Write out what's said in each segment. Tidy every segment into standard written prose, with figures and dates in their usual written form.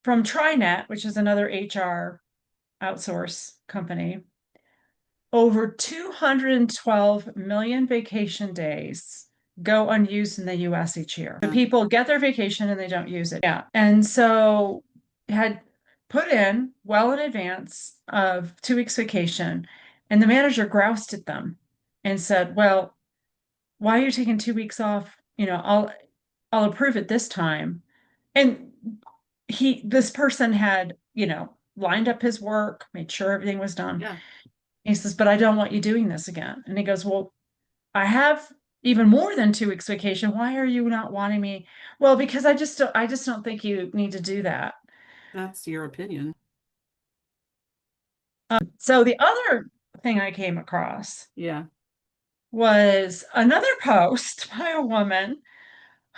from TriNet, which is another HR outsource company, over 212 million vacation days go unused in the US each year. The people get their vacation and they don't use it. Yeah. And so had put in well in advance of 2 weeks vacation, and the manager groused at them and said, well, why are you taking 2 weeks off? I'll approve it this time. And this person had, lined up his work, made sure everything was done. Yeah. He says, but I don't want you doing this again. And he goes, well, I have even more than 2 weeks vacation. Why are you not wanting me? Well, because I just don't think you need to do that. That's your opinion. So the other thing I came across Yeah. was another post by a woman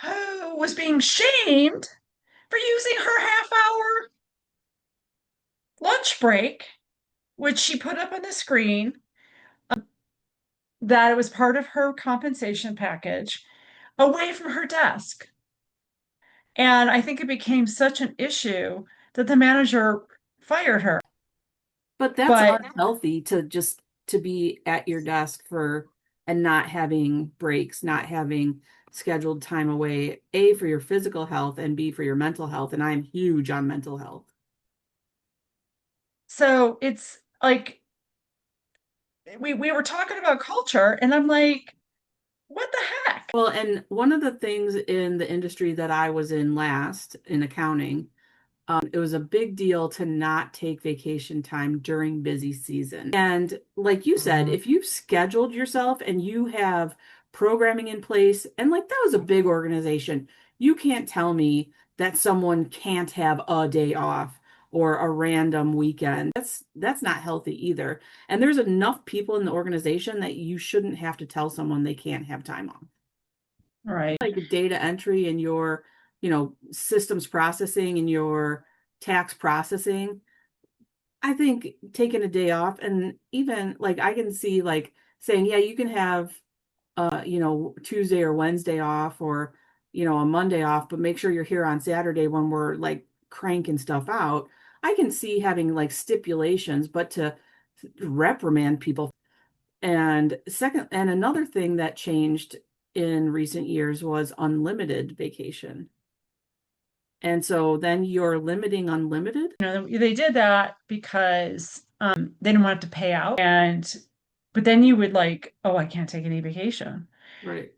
who was being shamed for using her half-hour lunch break, which she put up on the screen, that it was part of her compensation package, away from her desk. And I think it became such an issue that the manager fired her. But that's But unhealthy to just to be at your desk for and not having breaks, not having scheduled time away, A, for your physical health and B, for your mental health. And I'm huge on mental health. so it's like we were talking about culture, and I'm like, what the heck? Well, and one of the things in the industry that I was in last in accounting, it was a big deal to not take vacation time during busy season. And like you said, if you've scheduled yourself and you have programming in place, and like that was a big organization, you can't tell me that someone can't have a day off or a random weekend. That's not healthy either. And there's enough people in the organization that you shouldn't have to tell someone they can't have time off. Right. Like data entry and your, systems processing and your tax processing. I think taking a day off and even like I can see like saying, yeah, you can have Tuesday or Wednesday off or, a Monday off, but make sure you're here on Saturday when we're like cranking stuff out. I can see having like stipulations, but to reprimand people. And second, and another thing that changed in recent years was unlimited vacation. And so then you're limiting unlimited. They did that because they didn't want to pay out. But then you would like, oh, I can't take any vacation. Right.